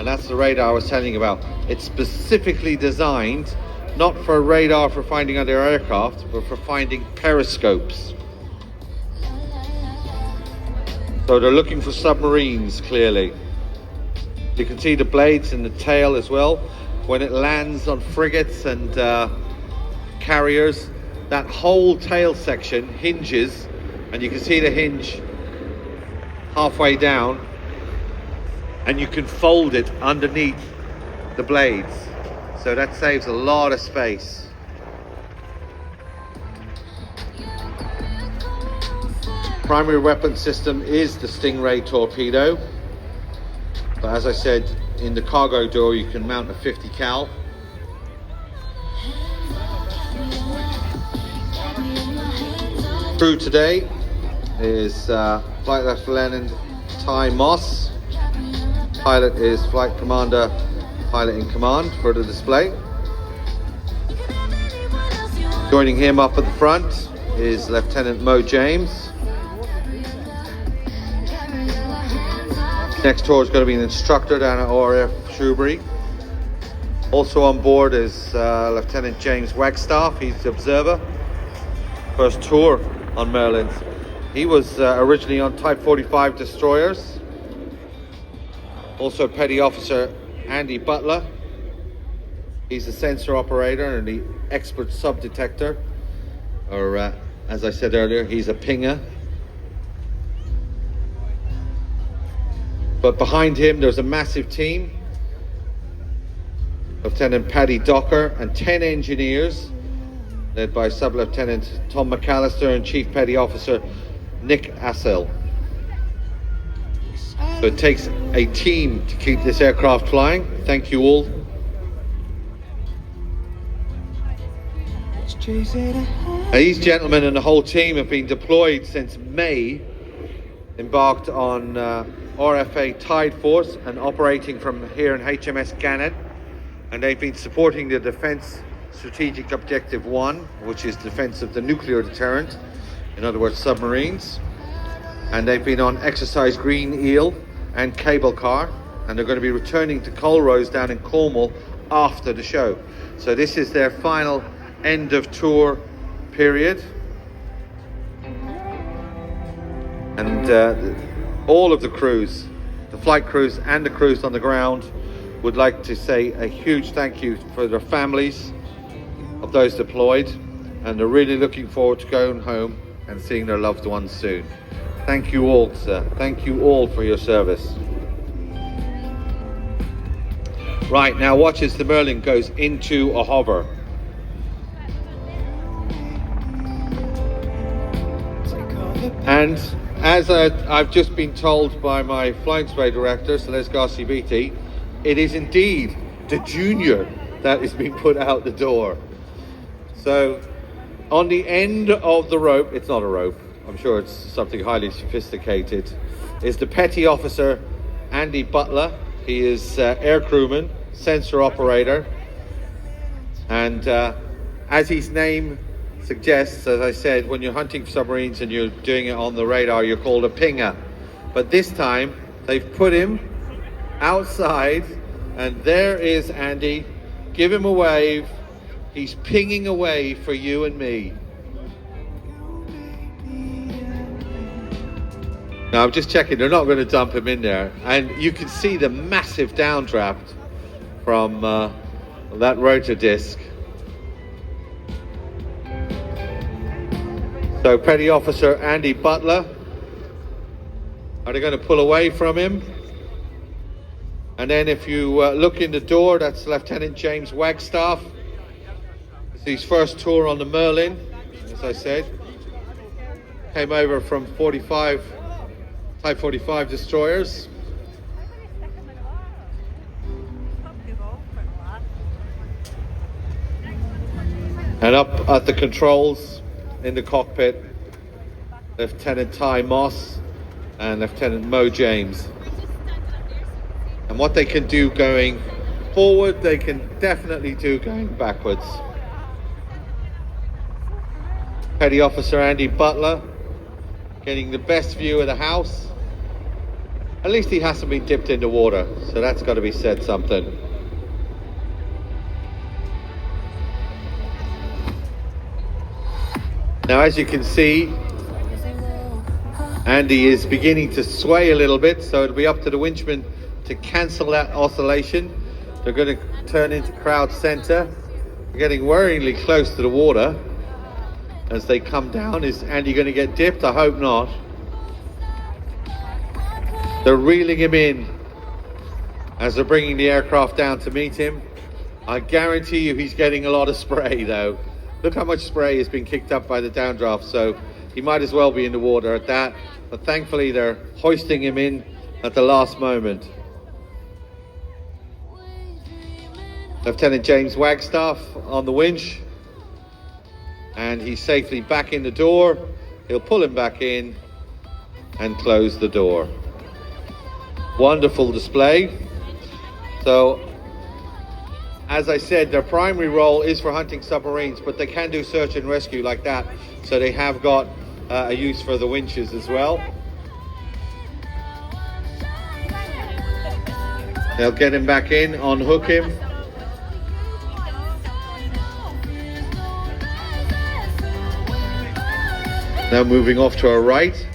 And that's the radar I was telling you about. It's specifically designed not for radar for finding other aircraft, but for finding periscopes. So they're looking for submarines, clearly. You can see the blades in the tail as well. When it lands on frigates and carriers, that whole tail section hinges, and you can see the hinge halfway down, and you can fold it underneath the blades, so that saves a lot of space. Primary weapon system is the Stingray torpedo, but as I said, in the cargo door you can mount a 50 cal. Crew today is Flight Lieutenant Ty Moss. Pilot is Flight Commander, Pilot in Command for the display. Joining him up at the front is Lieutenant Mo James. Next tour is going to be an instructor down at ORF Shrewsbury. Also on board is Lieutenant James Wagstaff. He's the observer. First tour on Merlins. He was originally on Type 45 destroyers. Also Petty Officer Andy Butler. He's a sensor operator and the expert sub-detector. Or as I said earlier, he's a pinger. But behind him there's a massive team. Lieutenant Paddy Docker and 10 engineers, led by Sub-Lieutenant Tom McAllister and Chief Petty Officer Nick Assel. So it takes a team to keep this aircraft flying. Thank you all. Now, these gentlemen and the whole team have been deployed since May, embarked on RFA Tide Force and operating from here in HMS Gannet, and they've been supporting the Defence Strategic Objective 1, which is defence of the nuclear deterrent, in other words submarines, and they've been on Exercise Green Eel and Cable Car, and they're going to be returning to Colrose down in Cornwall after the show. So this is their final end of tour period, and all of the crews, the flight crews and the crews on the ground, would like to say a huge thank you for their families of those deployed, and they're really looking forward to going home and seeing their loved ones soon. Thank you all, sir. Thank you all for your service. Right, now watch as the Merlin goes into a hover. And as I've just been told by my flying spray director, Celeste Garcia-Beatty, it is indeed the Junior that is being put out the door. So on the end of the rope, it's not a rope, I'm sure it's something highly sophisticated, is the Petty Officer Andy Butler. He is air crewman, sensor operator, and as his name suggests, as I said, when you're hunting for submarines and you're doing it on the radar, you're called a pinger. But this time they've put him outside, and there is Andy. Give him a wave. He's pinging away for you and me. Now I'm just checking, they're not going to dump him in there, and you can see the massive downdraft from that rotor disc. So Petty Officer Andy Butler, are they going to pull away from him? And then if you look in the door, that's Lieutenant James Wagstaff. It's his first tour on the Merlin, as I said. Came over from Type 45 destroyers. And up at the controls in the cockpit, Lieutenant Ty Moss and Lieutenant Mo James. And what they can do going forward, they can definitely do going backwards. Petty Officer Andy Butler getting the best view of the house. At least he hasn't been dipped into water, so that's got to be said something. Now, as you can see, Andy is beginning to sway a little bit, so it'll be up to the winchman to cancel that oscillation. They're going to turn into crowd center. They're getting worryingly close to the water as they come down. Is Andy going to get dipped? I hope not. They're reeling him in as they're bringing the aircraft down to meet him. I guarantee you he's getting a lot of spray though. Look how much spray has been kicked up by the downdraft, so he might as well be in the water at that. But thankfully they're hoisting him in at the last moment. Lieutenant James Wagstaff on the winch, and he's safely back in the door. He'll pull him back in and close the door. Wonderful display. So, as I said, their primary role is for hunting submarines, but they can do search and rescue like that. So they have got a use for the winches as well. They'll get him back in, unhook him. Now moving off to our right.